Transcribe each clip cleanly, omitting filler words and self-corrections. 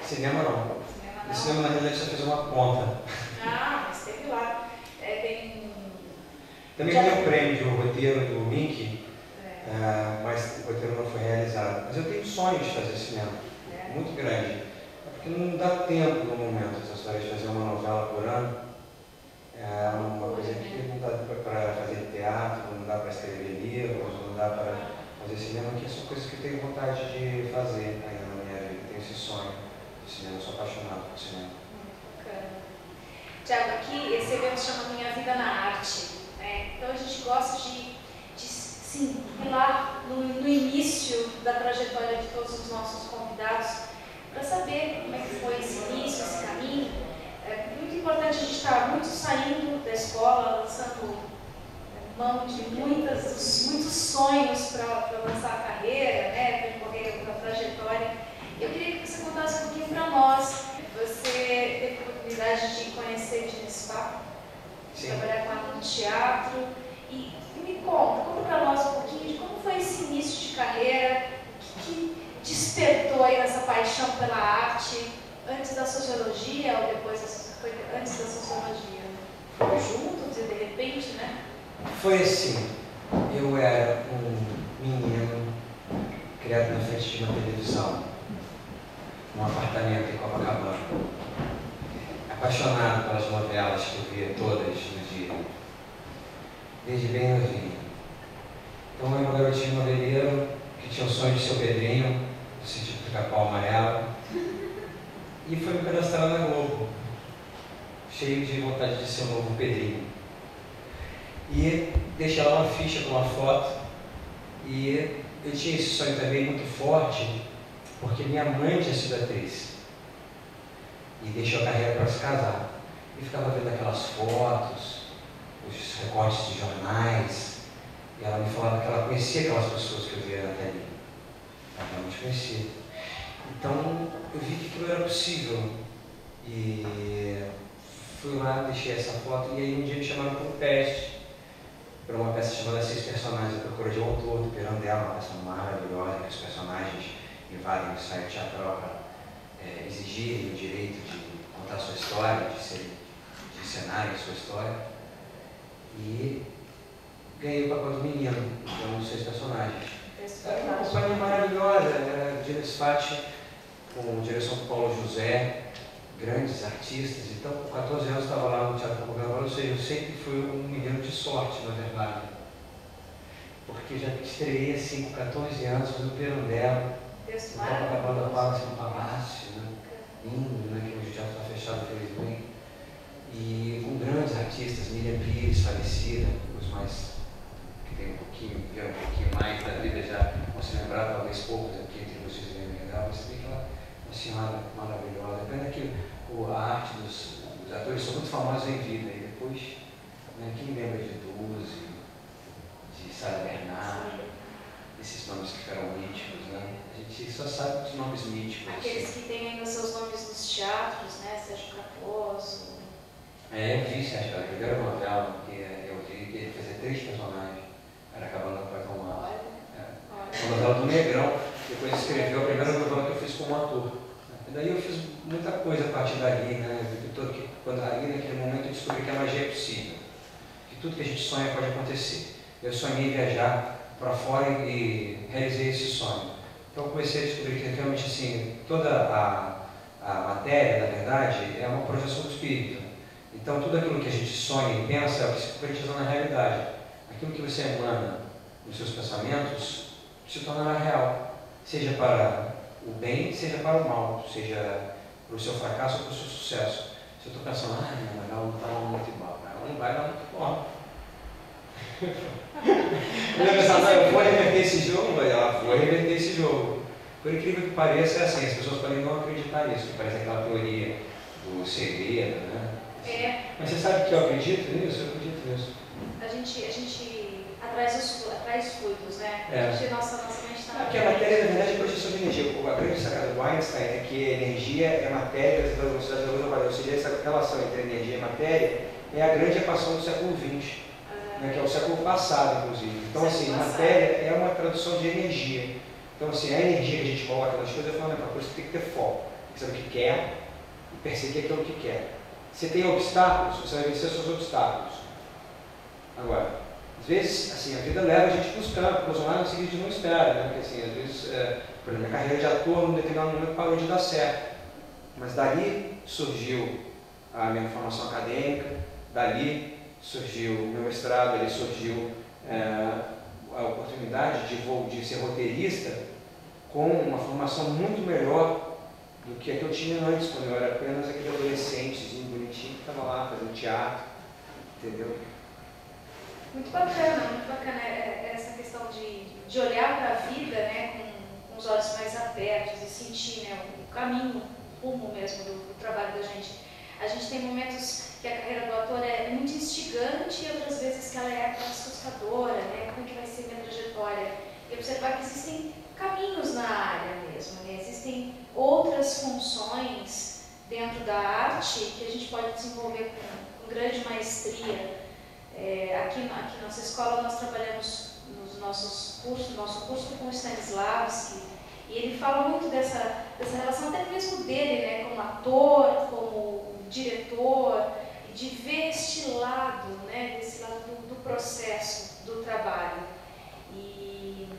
Cinema não. No cinema, na realidade, só fez uma ponta. Ah, mas teve lá. Também ganhei o prêmio de roteiro do Mickey, mas o roteiro não foi realizado. Mas eu tenho sonho de fazer cinema, muito grande. Porque não dá tempo no momento, essa história de fazer uma novela por ano. É uma coisa que não dá para fazer teatro, não dá para escrever livros, não dá para fazer cinema, que são coisas que eu tenho vontade de fazer ainda na minha vida. Tenho esse sonho. Eu sou apaixonado por cinema. Bacana. Tiago, aqui esse evento chama Minha Vida na Arte. Então a gente gosta de sim, ir lá no início da trajetória de todos os nossos convidados para saber como é que foi esse início, esse caminho. É muito importante a gente estar muito saindo da escola, lançando mão de muitos sonhos para lançar a carreira, para percorrer a trajetória. Eu queria que você contasse um pouquinho para nós. Você teve a oportunidade de conhecer Diniz Papo, de trabalhar com ela no teatro. E me conta para nós um pouquinho de como foi esse início de carreira, o que despertou aí nessa paixão pela arte, antes da sociologia ou depois antes da sociologia? Foi juntos e de repente, né? Foi assim, eu era um menino criado na frente de uma televisão, num apartamento em Copacabana, apaixonado pelas novelas que eu via todas no dia, desde bem novinho. Então eu era um garotinho noveleiro que tinha o sonho de ser o Pedrinho, do Sítio do Pica-Pau Amarelo, e foi me cadastrar na Globo, cheio de vontade de ser o novo Pedrinho. E deixei lá uma ficha com uma foto, e eu tinha esse sonho também muito forte, porque minha mãe tinha sido atriz e deixou a carreira para se casar. E ficava vendo aquelas fotos, os recortes de jornais, e ela me falava que ela conhecia aquelas pessoas que eu via na tele. Ela realmente conhecia. Então eu vi que aquilo era possível. E fui lá, deixei essa foto, e aí um dia me chamaram para um teste, para uma peça chamada 6 Personagens, a procura de um autor, do Pirandello, uma peça maravilhosa, que os personagens invadem o ensaio teatral para exigirem o direito de contar a sua história, de encenarem a sua história. E ganhei o papel do menino, que é um dos 6 personagens. Era uma companhia maravilhosa, era Diniz Papo, com direção do Paulo José, grandes artistas. Então, com 14 anos, estava lá no Teatro Copacabana, ou seja, eu sempre fui um menino de sorte, na verdade. Porque já estreiei assim, com 14 anos, fazendo Pirandello. O Copacabana Palace, um palácio, lindo, que hoje o teatro está fechado, felizmente. E com grandes artistas, Miriam Pires, falecida, os mais que tem vieram um pouquinho mais da vida, já vão se lembrar, talvez poucos aqui entre vocês bem legal, mas também que ela é uma senhora maravilhosa. Pena que a arte dos atores são muito famosos em vida, e depois, quem lembra de Duzi, de Sara Bernard, esses nomes que ficaram míticos, A gente só sabe os nomes míticos. Aqueles que têm ainda seus nomes nos teatros, Sérgio Cardoso. Eu vi Sérgio Cardoso, a primeira novela que eu vi, que ele fazia 3 personagens, era Acabando com o Pai Tomás. Uma novela do Negrão, depois escreveu a primeira novela que eu fiz como ator. E daí eu fiz muita coisa a partir dali, Quando ali naquele momento eu descobri que a magia é possível, que tudo que a gente sonha pode acontecer. Eu sonhei viajar para fora e realizei esse sonho. Então eu comecei a descobrir que realmente assim, toda a matéria, na verdade, é uma projeção do espírito. Então tudo aquilo que a gente sonha e pensa é o que se concretiza na realidade. Aquilo que você emana nos seus pensamentos se tornará real, seja para o bem, seja para o mal, seja para o seu fracasso ou para o seu sucesso. Se eu estou pensando, mas ela não está muito igual, ela não vai dar muito bom. Eu vou reverter esse jogo, vou reverter esse jogo. Por incrível que pareça, é assim, as pessoas podem não acreditar nisso, que parece aquela teoria do segredo, Mas você sabe que eu acredito nisso? Eu acredito nisso. A gente Traz fluidos, né? Nossa mente está... Porque a matéria, na verdade, é projeção de energia. A grande sacada do Einstein é que energia é matéria vezes a velocidade da luz ao quadrado. Ou seja, essa relação entre energia e matéria é a grande equação do século XX, né, que é o século passado, inclusive. Então, assim, matéria é uma tradução de energia. Então, assim, a energia que a gente coloca nas coisas é fundamental. Por isso que tem que ter foco. Tem que saber o que quer e perseguir aquilo que quer. Se tem obstáculos, você vai vencer seus obstáculos. Agora, às vezes, assim, a vida leva a gente para os campos, para os lados que a gente não espera, né? Porque, assim, às vezes, por exemplo, a carreira de ator, num determinado momento, parou de dar certo. Mas dali surgiu a minha formação acadêmica, dali surgiu o meu mestrado, dali surgiu a oportunidade de ser roteirista com uma formação muito melhor do que a que eu tinha antes, quando eu era apenas aquele adolescentezinho bonitinho que estava lá fazendo teatro, entendeu? Muito bacana essa questão de olhar para a vida, né, com os olhos mais abertos e sentir, né, o caminho, o rumo mesmo do trabalho da gente. A gente tem momentos que a carreira do ator é muito instigante e outras vezes que ela é assustadora, né, como é que vai ser minha trajetória? E observar que existem caminhos na área mesmo, né? Existem outras funções dentro da arte que a gente pode desenvolver com grande maestria. Aqui na nossa escola nós trabalhamos nos nossos cursos, nosso curso com o Stanislavski, e ele fala muito dessa relação até mesmo dele, né, como ator, como diretor, de ver este lado, né, desse lado do processo, do trabalho. E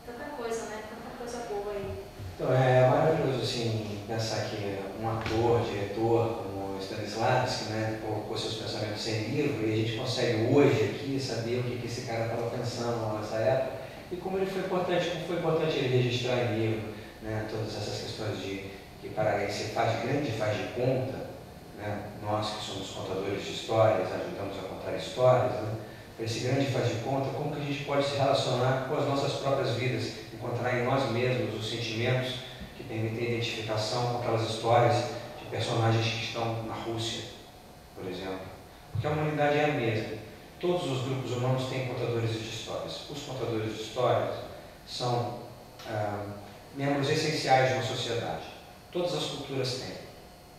tanta coisa, né, tanta coisa boa aí. Então, é maravilhoso, assim, pensar que um ator, diretor, como Stanislavski, né, colocou seus pensamentos em livro, e a gente consegue hoje aqui saber o que esse cara estava pensando lá nessa época, e como foi importante ele registrar em livro, né, todas essas questões que Paraense faz de conta, né, nós que somos contadores de histórias, ajudamos a contar histórias, né, esse grande faz de conta, como que a gente pode se relacionar com as nossas próprias vidas, encontrar em nós mesmos os sentimentos que permitem identificação com aquelas histórias de personagens que estão na Rússia, por exemplo. Porque a humanidade é a mesma. Todos os grupos humanos têm contadores de histórias. Os contadores de histórias são membros essenciais de uma sociedade. Todas as culturas têm.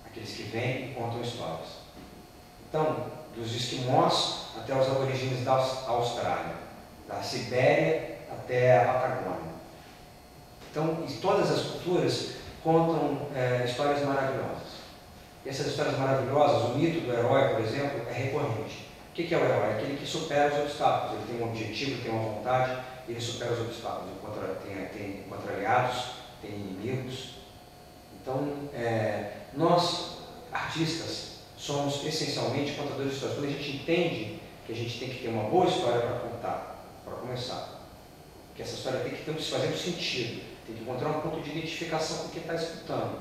Aqueles que vêm e contam histórias. Então, dos esquimós até os aborígenes da Austrália, da Sibéria até a Patagônia. Então, todas as culturas contam histórias maravilhosas. E essas histórias maravilhosas, o mito do herói, por exemplo, é recorrente. O que é o herói? É aquele que supera os obstáculos. Ele tem um objetivo, ele tem uma vontade, e ele supera os obstáculos. Encontra aliados, tem inimigos. Então, nós, artistas, somos essencialmente contadores de histórias. Quando a gente entende que a gente tem que ter uma boa história para contar, para começar, que essa história tem que fazer um sentido, tem que encontrar um ponto de identificação com quem está escutando,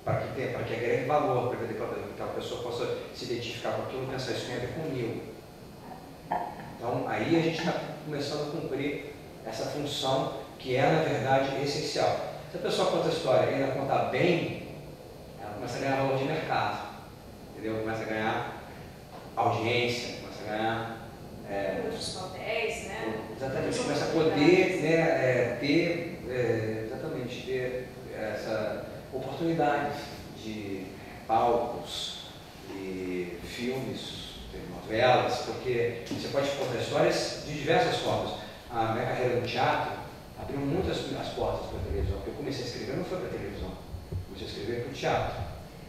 para que agregue valor, para que a pessoa possa se identificar com aquilo e pensar, isso tem a ver comigo. Então, aí a gente está começando a cumprir essa função que é, na verdade, essencial. Se a pessoa conta a história e ainda contar bem, ela começa a ganhar valor de mercado. Entendeu? Começa a ganhar audiência, começa a ganhar... outros papéis, né? Exatamente, começa a poder, né, ter essa oportunidade de palcos, de filmes, de novelas, porque você pode contar histórias de diversas formas. A minha carreira no teatro abriu muitas as portas para a televisão, porque eu comecei a escrever, não foi para a televisão, comecei a escrever para o teatro.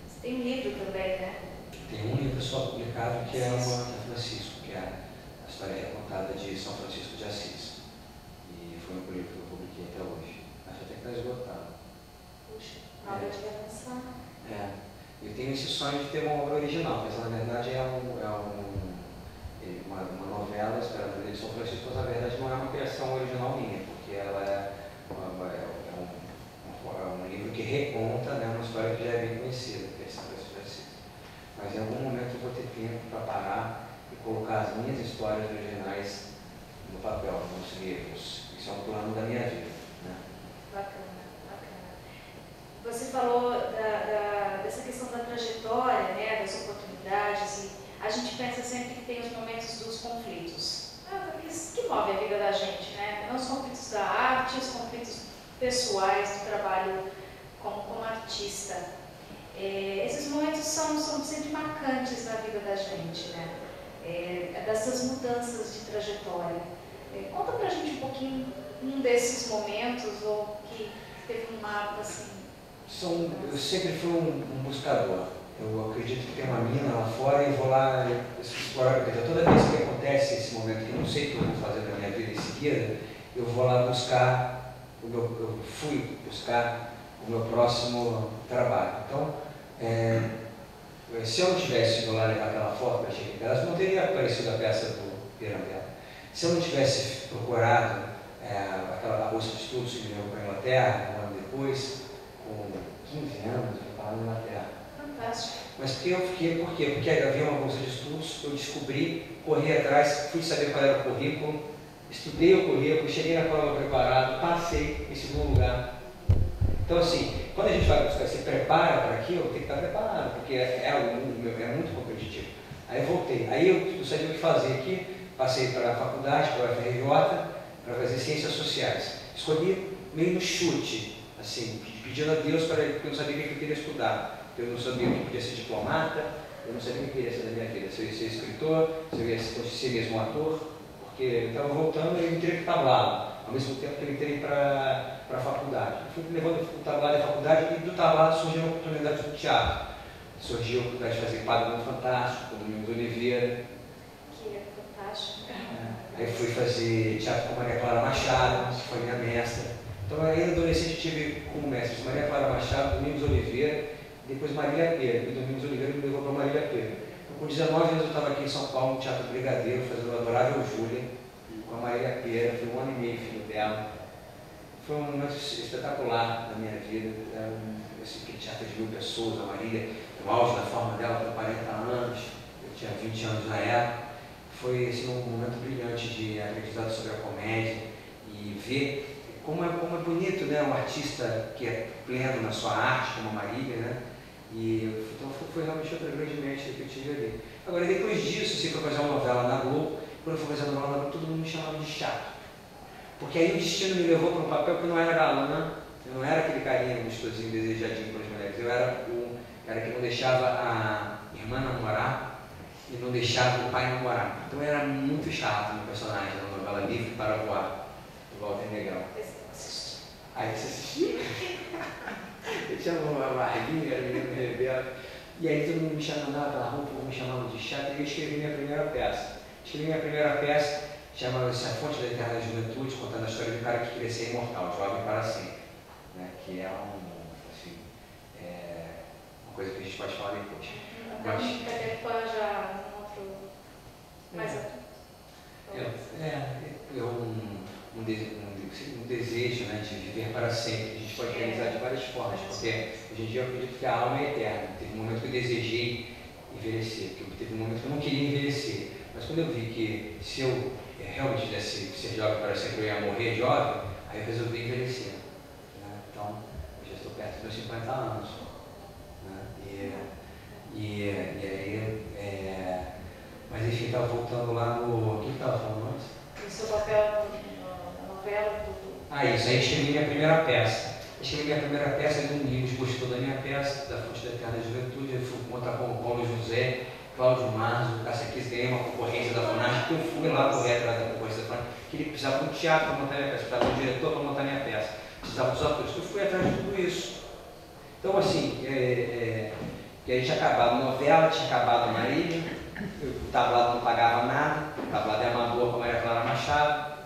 Você tem um livro também, né? Tem um livro só publicado que é uma Francisco, que é a história recontada de São Francisco de Assis. E foi um livro que eu publiquei até hoje. Acho até que está esgotado. Puxa, a hora de lançar. Eu tenho esse sonho de ter uma obra original, mas na verdade é uma novela, Esperança de São Francisco, mas na verdade não é uma criação original minha, porque ela é um livro que reconta, né, uma história que já é bem conhecida, que é São Francisco de Assis. Mas em algum momento eu vou ter tempo para parar e colocar as minhas histórias originais no papel, nos livros. Isso é um plano da minha vida. Né? Bacana, bacana. Você falou dessa questão da trajetória, né, das oportunidades, e a gente pensa sempre que tem os momentos dos conflitos. Que move a vida da gente, né? Não os conflitos da arte, os conflitos pessoais do trabalho como artista. Esses momentos são sempre marcantes na vida da gente, né? Dessas mudanças de trajetória. Conta pra gente um pouquinho um desses momentos, ou que teve um marco assim. Eu sempre fui um buscador. Eu acredito que tem uma mina lá fora e vou lá explorar. Toda vez que acontece esse momento que eu não sei o que eu vou fazer na minha vida em seguida, eu vou lá buscar, eu fui buscar o meu próximo trabalho. Então, se eu não tivesse ido lá levar aquela foto para Chico Peças, não teria aparecido a peça do Pirandello. Se eu não tivesse procurado a bolsa de estudos que me levou para a Inglaterra, um ano depois, com 15 anos, eu estava na Inglaterra. Fantástico. Mas por quê? Porque havia uma bolsa de estudos, eu descobri, corri atrás, fui saber qual era o currículo, estudei o currículo, cheguei na prova preparado, passei em segundo lugar. Então, assim, quando a gente vai buscar, se prepara para aquilo, tem que estar preparado, porque é muito competitivo. Aí eu voltei, aí eu sabia o que fazer aqui, passei para a faculdade, para a UFRJ, para fazer ciências sociais. Escolhi meio no chute, assim, pedindo a Deus, porque eu não sabia o que eu queria estudar. Eu não sabia o que podia ser diplomata, eu não sabia o que queria ser da minha vida, se eu ia ser escritor, se eu ia ser mesmo ator, porque eu estava voltando e eu entrei para o tablado, ao mesmo tempo que eu entrei para a faculdade. Eu fui levando o tablado à faculdade e do tablado surgiu a oportunidade do teatro. Surgiu a oportunidade de fazer Padre Mundo Fantástico, com o Domingos Oliveira. Que é fantástico. Aí fui fazer teatro com Maria Clara Machado, que foi minha mestra. Então, ainda adolescente, eu tive como mestres Maria Clara Machado, Domingos Oliveira, depois Marília Pêra. E Domingos Oliveira me levou para Marília Pêra. Então, com 19 anos eu estava aqui em São Paulo, no Teatro Brigadeiro, fazendo o Adorável Júlia, com a Marília Pêra. Foi 1 ano e meio filho dela. Foi um momento espetacular na minha vida. Aquele teatro de 1000 pessoas, a Marília, no auge da forma dela, com 40 anos, eu tinha 20 anos na época. Foi assim, um momento brilhante de aprendizado sobre a comédia e ver como é bonito, né, um artista que é pleno na sua arte, como a Marília, né? Então foi realmente outra grande mestre que eu tive ali. Agora, depois disso, assim, para fazer uma novela na Globo, quando eu fui fazer a novela na Globo, todo mundo me chamava de chato. Porque aí o destino me levou para um papel que eu não era galã, eu não era aquele carinha gostosinho, desejadinho pelas mulheres. Eu era o cara que não deixava a irmã namorar e não deixava o pai namorar. Então era muito chato meu personagem na novela Livre para Voar, do Walter Negrão. Aí você assistiu? Eu tinha uma barriguinha, era menino rebelde. E aí todo mundo me chamava pela roupa, me chamava de chato, e eu escrevi minha primeira peça. Chama-se A Fonte da Eterna Juventude, contando a história de um cara que queria ser imortal, jovem para sempre. Né? Que é uma coisa que a gente pode falar depois. Mas já um outro mais um desejo, né, de viver para sempre, que a gente pode realizar de várias formas, porque hoje em dia eu acredito que a alma é eterna. Teve um momento que eu desejei envelhecer, teve um momento que eu não queria envelhecer, mas quando eu vi que se eu realmente quisesse ser jovem para sempre, eu ia morrer jovem, aí eu resolvi envelhecer. Né? Então, eu já estou perto dos meus 50 anos. Né? Mas enfim, estava voltando lá no... O que estava falando antes? O seu papel na novela do... Isso, aí escrevi minha primeira peça. Escrevi minha primeira peça, e Domingos gostou da minha peça, da Fonte da Eterna Juventude. Eu fui contar com o Paulo José, Cláudio Marzo, Cássia Kiss, ganhei uma concorrência da FUNASC, que eu fui lá correr atrás da concorrência da FUNASC, que ele precisava de um teatro para montar minha peça, precisava de um diretor para montar minha peça, precisava dos atores, eu fui atrás de tudo isso. Então, assim, que a gente tinha acabado a novela, tinha acabado a Marília, o tablado não pagava nada, o tablado é amador com a Maria Clara Machado.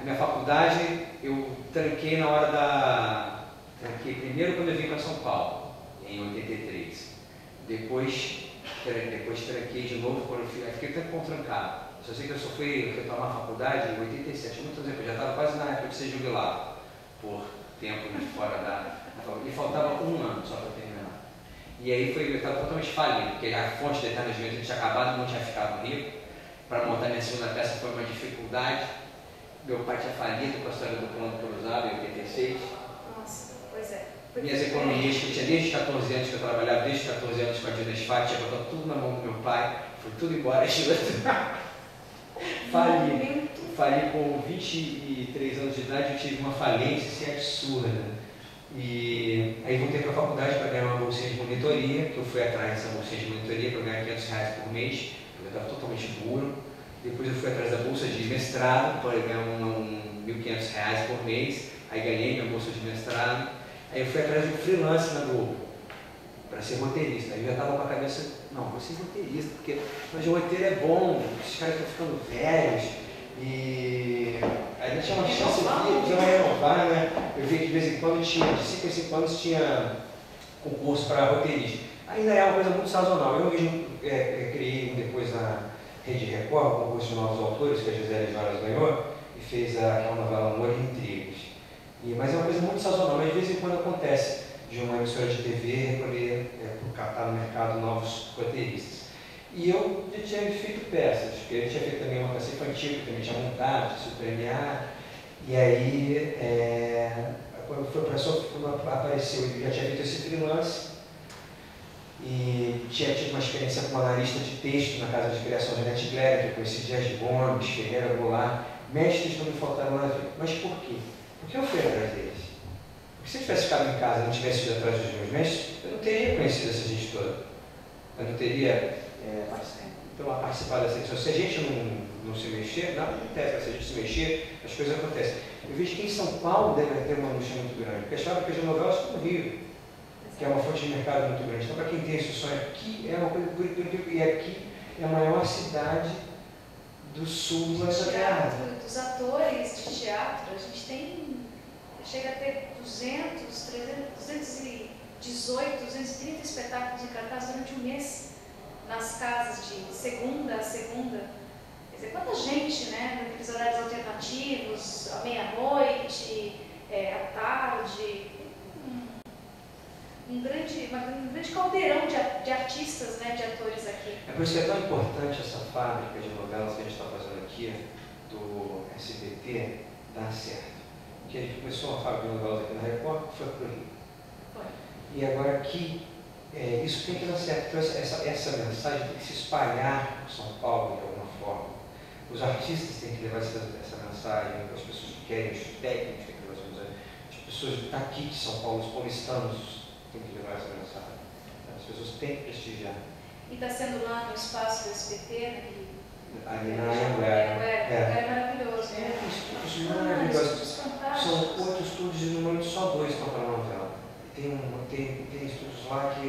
A minha faculdade, eu tranquei na hora da... Tranquei primeiro quando eu vim para São Paulo, em 83. Depois tranquei de novo quando eu fiquei tempo com trancado. Só sei que eu só fui retomar a faculdade em 87, muito tempo, eu já estava quase na época de ser jubilado, por tempo de fora da faculdade. E faltava um ano só para terminar. E aí eu estava totalmente falido, porque a Fonte da Eterna Juventude tinha acabado e não tinha ficado rico. Para montar minha segunda peça foi uma dificuldade. Meu pai tinha falido com a história do plano cruzado em 86. Nossa, pois é. Minhas economias, que eu tinha desde 14 anos, que eu trabalhava desde 14 anos com a Dina Sfat, tinha botado tudo na mão do meu pai, foi tudo embora, falido. falei com 23 anos de idade, eu tive uma falência assim, absurda. E aí voltei para a faculdade para ganhar uma bolsinha de monitoria, que eu fui atrás dessa bolsinha de monitoria para ganhar R$500 por mês, eu estava totalmente duro. Depois eu fui atrás da bolsa de mestrado para ganhar R$1.500 por mês, aí ganhei minha bolsa de mestrado. Aí eu fui atrás de um freelance na Globo, para ser roteirista. Aí eu já estava com a cabeça, não, vou ser roteirista, porque mas o roteiro é bom, esses caras estão ficando velhos, e ainda tinha uma chance de renovar, né? Eu vi que de vez em quando tinha, de 5 em 5 anos tinha concurso para roteirista. Ainda é uma coisa muito sazonal. Eu mesmo criei depois na Rede Record, o concurso de novos autores, que a Gisele Joras ganhou, e fez aquela novela Amor e Intrigas. Mas é uma coisa muito sazonal, mas de vez em quando acontece de uma emissora de TV recolher, captar no mercado novos roteiristas. E eu já tinha feito peças, porque eu tinha feito também uma peça infantil, que também tinha montado, tinha sido premiar. E aí, quando apareceu, eu já tinha feito esse freelance e tinha tido uma experiência como analista de texto na Casa de Criação Janete Glera, que eu conheci Dias Gomes, Ferreira Goulart, mestres não me faltaram na vida. Mas por quê? Porque eu fui atrás deles. Porque se eu tivesse ficado em casa e não tivesse ido atrás dos meus mestres, eu não teria conhecido essa gente toda. Eu não teria participado dessa edição. Se a gente não se mexer, nada acontece, mas se a gente se mexer, as coisas acontecem. Eu vejo que em São Paulo deve ter uma luta muito grande, porque as fábricas de novelas estão no Rio, que é uma fonte de mercado muito grande. Então, para quem tem esse sonho, aqui é uma coisa e aqui é a maior cidade do sul do Brasil. Dos atores de teatro, a gente chega a ter 218, 230 espetáculos em cartaz durante um mês, nas casas de segunda a segunda. Quer dizer, quanta gente, né, naqueles horários alternativos, à meia-noite, à tarde, um grande caldeirão de artistas, né, de atores aqui. É por isso que é tão importante essa fábrica de novelas que a gente está fazendo aqui, do SBT, dar certo. Porque a gente começou uma fábrica de novelas aqui na Record, foi para o Rio. E agora aqui, isso tem que dar certo. Então, essa mensagem tem que se espalhar por São Paulo de alguma forma. Os artistas têm que levar essa mensagem, as pessoas que querem, os técnicos têm que levar essa mensagem, as pessoas daqui de São Paulo, os paulistanos, têm que levar essa mensagem. As pessoas têm que prestigiar. E está sendo lá no espaço do SBT, ali na Anhanguera. É maravilhoso. Estúdios maravilhosos. São 8 estúdios e no momento só 2 estão para a novela. Tem estúdios lá que,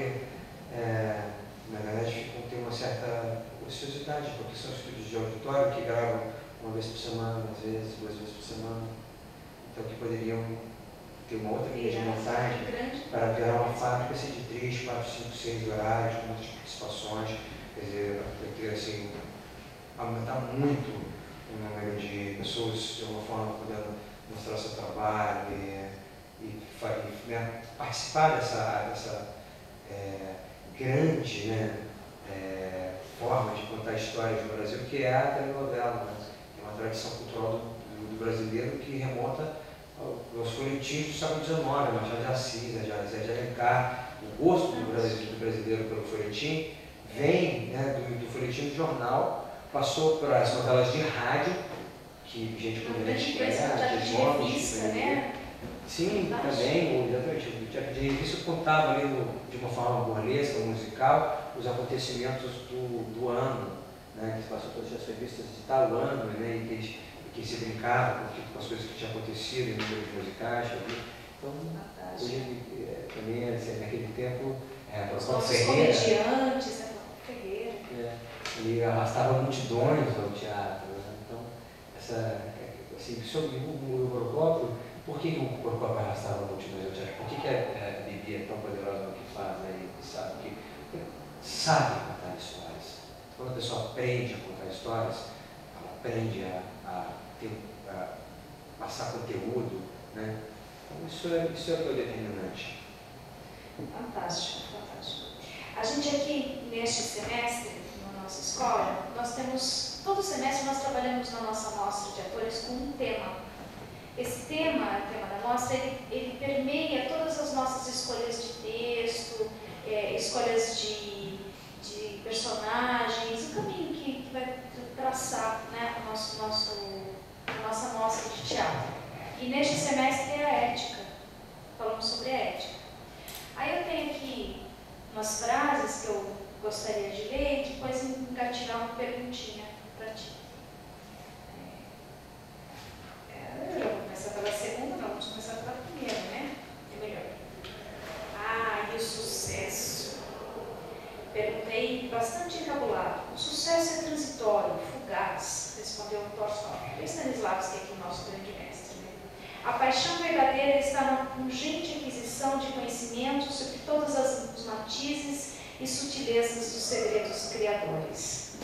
na verdade, tem uma certa ociosidade, porque são estúdios de auditório que gravam uma vez por semana, às vezes, 2 vezes por semana. Então, que poderiam ter uma outra linha de montagem para virar uma fábrica assim, de 3, 4, 5, 6 horários, com muitas participações. Quer dizer, eu queria assim, aumentar muito o número de pessoas de alguma forma podendo mostrar seu trabalho e participar dessa grande forma de contar histórias no Brasil, que é a telenovela, né? Que é uma tradição cultural do brasileiro que remonta aos folhetins do século XIX, Machado de Assis, Zé de Alencar. O gosto do brasileiro pelo folhetim vem, né, do folhetim do jornal, passou para as novelas de rádio, que gente como de revista, né? Sim, também, exatamente. O teatro de revista contava ali de uma forma burlesca, musical, os acontecimentos do ano, né? Que se passou todas as revistas de tal ano, né? E que se brincava com as coisas que tinham acontecido em números musicais. Então, hoje, também, assim, naquele tempo, os comediantes, Ferreira. Ele arrastava multidões ao teatro, né? Então, sobre o Procópio, por que o Procópio arrastava multidões ao teatro? Por que a Bibi é tão poderosa no que faz, né? Porque sabe contar histórias. Quando a pessoa aprende a contar histórias, ela aprende a passar conteúdo, né? Então, isso é o que é determinante. Fantástico, fantástico. A gente aqui, neste semestre, na nossa escola, todo semestre nós trabalhamos na nossa mostra de atores com um tema. Esse tema, o tema da mostra, ele permeia todas as nossas escolhas de texto, escolhas de personagens, o caminho que vai traçar, né, o nosso E neste semestre é a ética. Falamos sobre a ética. Aí eu tenho aqui umas frases que eu gostaria de ler e depois engatilhar uma perguntinha para ti. Eu vou começar pela segunda, não, vamos começar pela primeira, né? É melhor. E o sucesso? Perguntei bastante encabulado. O sucesso é transitório, fugaz, respondeu Tolstói, Stanislavski, aqui o nosso grande mestre. Né? A paixão verdadeira está na pungente aquisição de conhecimento sobre todos os matizes e sutilezas dos segredos criadores.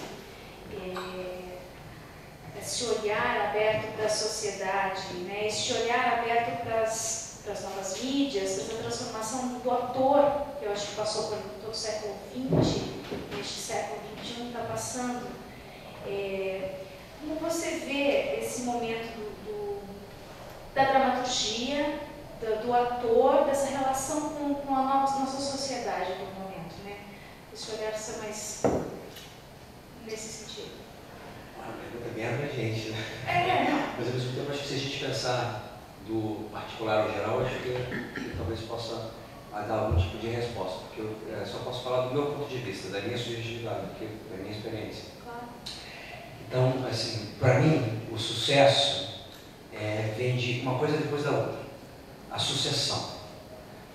Esse olhar aberto para a sociedade, né? Esse olhar aberto para as novas mídias, para a transformação do ator, que eu acho que passou por todo o século XX, este século XXI está passando. Como você vê esse momento da dramaturgia, do ator, dessa relação com a nossa sociedade do momento, né? Esse olhar ser mais nesse sentido. A pergunta é bem abrangente, né? Mas ao mesmo tempo, acho que se a gente pensar do particular ao geral, acho que talvez possa dar algum tipo de resposta, porque eu só posso falar do meu ponto de vista, da minha subjetividade, da minha experiência. Claro. Então, assim, para mim, o sucesso vem de uma coisa depois da outra, a sucessão.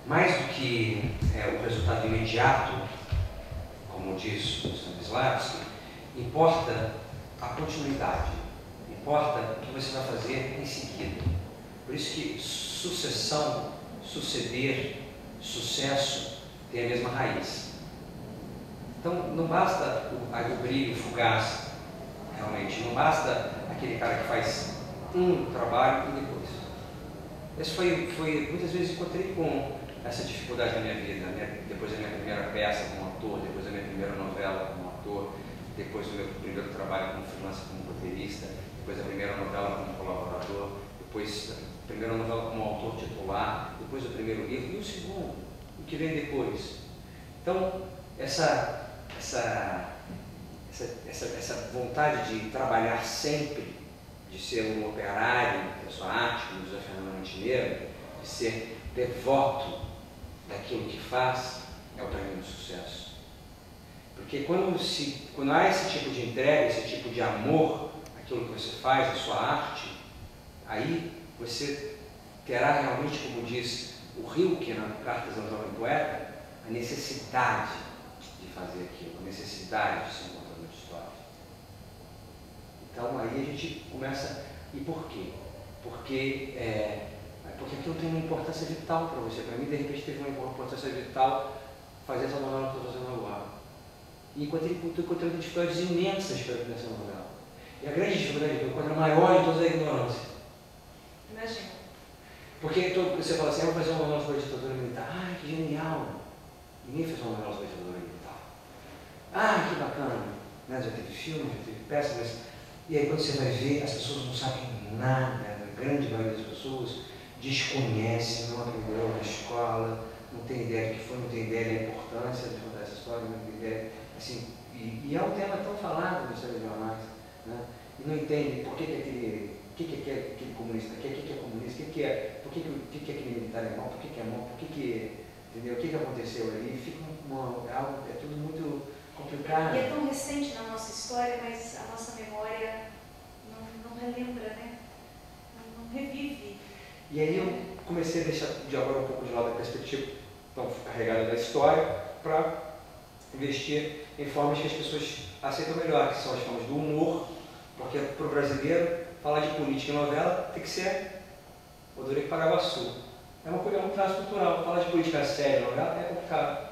Mais do que o resultado imediato, como diz o Stanislavski, importa a continuidade, importa o que você vai fazer em seguida. Por isso que sucessão, suceder, sucesso tem a mesma raiz. Então não basta o brilho fugaz, realmente, não basta aquele cara que faz um trabalho e depois. Esse foi muitas vezes encontrei com essa dificuldade na minha vida, depois da minha primeira peça como ator, depois da minha primeira novela como ator, depois do meu primeiro trabalho como freelancer, como roteirista, depois da primeira novela como colaborador, depois da primeira novela como autor titular, depois do primeiro livro e o segundo, o que vem depois. Então, essa vontade de trabalhar sempre, de ser um operário da sua arte, como diz a Fernanda Montenegro, de ser devoto daquilo que faz, é o caminho do sucesso. Porque quando há esse tipo de entrega, esse tipo de amor àquilo que você faz, à sua arte, aí você terá realmente, como diz o Rilke na Cartas ao Jovem Poeta, a necessidade de fazer aquilo, a necessidade de ser um contador de história. Então aí a gente começa. E por quê? Porque aquilo tem uma importância vital para você. Para mim, de repente, teve uma importância vital fazer essa novela que eu estou fazendo agora. E encontrei dificuldades imensas para essa novela. E a grande dificuldade que eu encontro, a maior de todas, é a ignorância. Imagina. Porque você fala assim, eu vou fazer uma novela sobre a ditadura militar. Ah, que genial! Ninguém fez uma novela sobre a ditadura militar. Ah, que bacana! Né? Já teve filme, já teve peça, mas... E aí quando você vai ver, as pessoas não sabem nada, a grande maioria das pessoas desconhecem, não aprendeu na escola, não tem ideia do que foi, não tem ideia da importância de contar essa história, não tem ideia, assim, e é um tema tão falado nos telejornais, né? E não entende por que aquele comunista, o que é comunista, por que aquele militar é mau, por que é mau, entendeu? O que aconteceu ali, fica algo, é tudo muito complicado. E é tão recente na nossa história, mas a nossa memória não relembra, né? Não revive. E aí eu comecei a deixar de agora um pouco de lado a perspectiva tão carregada da história para investir em formas que as pessoas aceitam melhor, que são as formas do humor, porque para o brasileiro falar de política em novela tem que ser Odorico Paraguaçu. É um traço cultural. Falar de política séria em novela é complicado.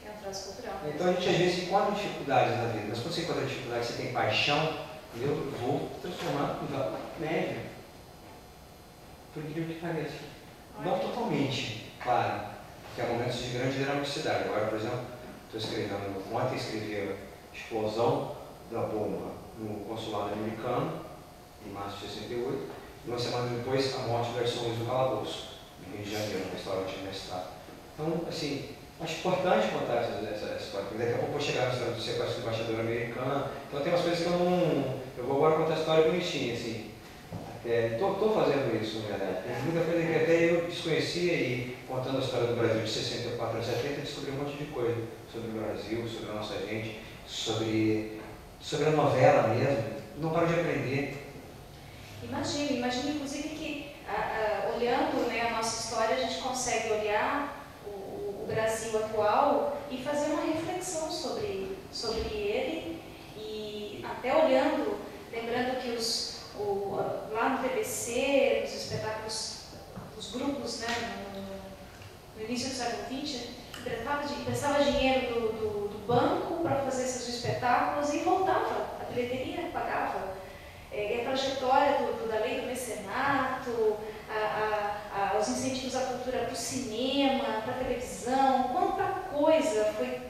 É um traço cultural. Então a gente às vezes encontra dificuldades na vida, mas quando você encontra dificuldades, você tem paixão, eu vou transformar em novela média. Por incrível que pareça. Não totalmente, claro, que há momentos de grande dramaticidade. Agora, por exemplo, ontem escrevi a explosão da bomba no consulado americano, em março de 68, e uma semana depois a morte das Sombras do Calabouço, no Rio de Janeiro, no restaurante universitário. Então, assim, acho importante contar essa história, porque daqui a pouco eu vou chegar na história do sequestro do embaixador americano. Então tem umas coisas que eu vou agora contar a história bonitinha, assim. Estou fazendo isso, na verdade. Tem muita coisa que até eu desconhecia e, contando a história do Brasil de 64 a 70, descobri um monte de coisa sobre o Brasil, sobre a nossa gente, sobre a novela mesmo. Não paro de aprender. Imagino inclusive que, olhando, né, a nossa história, a gente consegue olhar o Brasil atual e fazer uma reflexão sobre ele, e até olhando, lembrando que lá no TBC, nos espetáculos, os grupos, né, no início do século XX, emprestava dinheiro do banco para fazer esses espetáculos e voltava, a bilheteria pagava. E a trajetória da lei do mecenato, os incentivos à cultura para o cinema, para a televisão, quanta coisa foi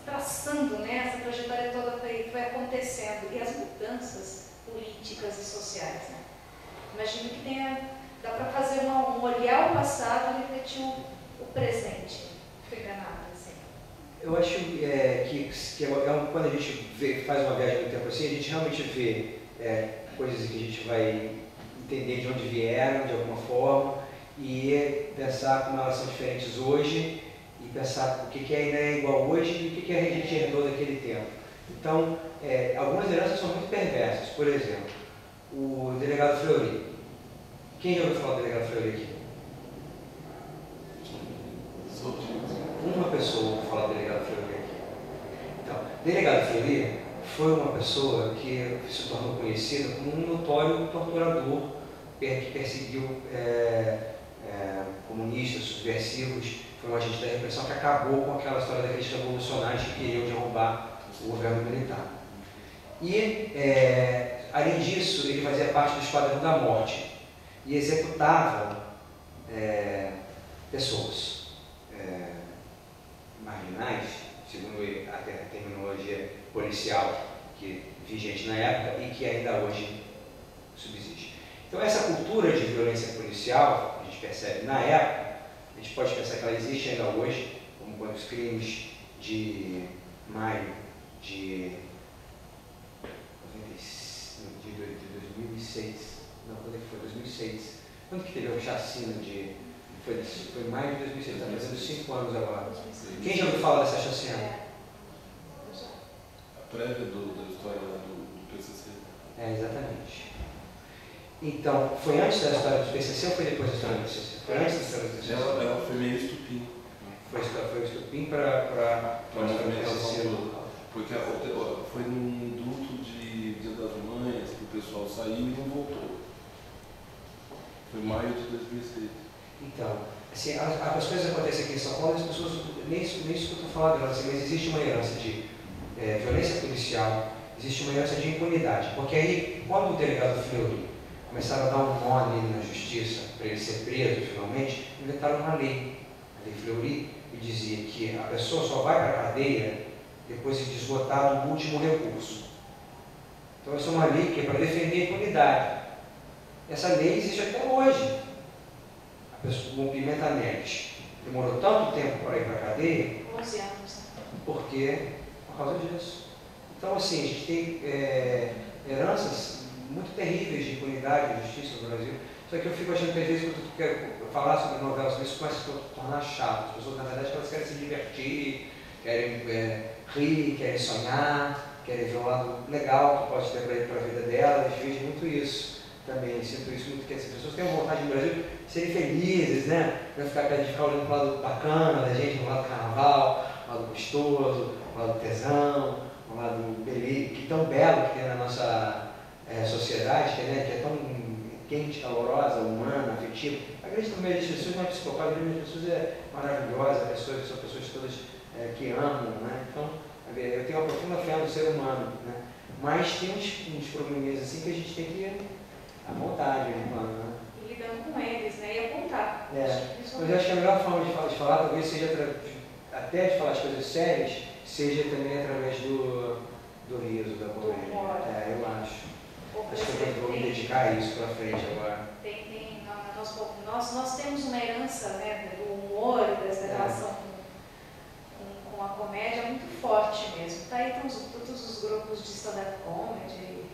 traçando, né? Essa trajetória toda foi acontecendo, e as mudanças políticas e sociais. Né? Imagino que dá para fazer olhar o passado e refletir o presente. Foi enganada, assim. Eu acho quando a gente faz uma viagem no tempo assim, a gente realmente vê coisas que a gente vai entender de onde vieram, de alguma forma, e pensar como elas são diferentes hoje, e pensar o que ainda é igual hoje e o que a gente herdou daquele tempo. Então, algumas heranças são muito perversas. Por exemplo, o delegado Fleury. Quem já ouviu falar do delegado Fleury aqui? Uma pessoa ouviu falar do delegado Fleury aqui. Então, delegado Fleury foi uma pessoa que se tornou conhecida como um notório torturador que perseguiu comunistas, subversivos. Foi um agente da repressão que acabou com aquela história daqueles revolucionários que queriam derrubar o governo militar. E, além disso, ele fazia parte do Esquadrão da Morte e executava pessoas marginais, segundo a terminologia policial que vigente na época e que ainda hoje subsiste. Então, essa cultura de violência policial, a gente percebe na época, a gente pode pensar que ela existe ainda hoje, como quando os crimes de maio de 2006, não, quando é que foi? 2006. Quando que teve a chacina foi em maio de 2006, está fazendo 5 anos agora. Quem já ouviu falar dessa chacina? A prévia da história do PCC. Exatamente. Então, foi antes da história do PCC ou foi depois da história do PCC? Foi antes da história do PCC. Ela foi meio estupim. Foi o estupim para a movimentação toda. Porque foi num duto de Dia das Mães, que o pessoal saiu e não voltou. Foi maio de 2006. Então, assim, as coisas acontecem aqui em São Paulo e as pessoas nem escutam falar delas, assim, mas existe uma herança de violência policial, existe uma herança de impunidade. Porque aí, quando o delegado Fleury começaram a dar um nó nele na justiça, para ele ser preso finalmente, inventaram uma lei, a lei Fleury, que dizia que a pessoa só vai para a cadeia depois de esgotado o último recurso. Então, essa é uma lei que é para defender a impunidade. Essa lei existe até hoje. A pessoa, o Pimenta Neves, demorou tanto tempo para ir para a cadeia, 11 anos. por causa disso. Então, assim, a gente tem heranças muito terríveis de impunidade e justiça no Brasil. Só que eu fico achando que às vezes quando eu quero falar sobre novelas, isso começa a se tornar chato. As pessoas, na verdade, elas querem se divertir, querem rir, querem sonhar, querem ver um lado legal que pode ter para a vida delas. Eu vejo muito isso também, sinto isso muito, que as pessoas têm vontade no Brasil de serem felizes, né? Não ficar olhando para o lado bacana da gente, para o lado do carnaval, o lado gostoso, o lado tesão, o lado que tão belo que tem na nossa sociedade, que é tão quente, calorosa, humana, afetiva. A grande maioria das pessoas não é psicopata, a grande maioria das pessoas é maravilhosa, são pessoas todas que amam, né? Então, eu tenho uma profunda fé no ser humano, né? Mas tem uns probleminhas assim que a gente tem que ir à vontade, né? E lidando com eles, né? E apontar. Mas eu acho que a melhor forma de falar talvez seja, até de falar as coisas sérias, seja também através do riso, da comédia. Eu acho. Acho que eu vou me dedicar a isso para frente agora. Nós temos uma herança, né, do humor e dessa relação com a comédia muito forte mesmo. Tá aí todos os grupos de stand-up comedy,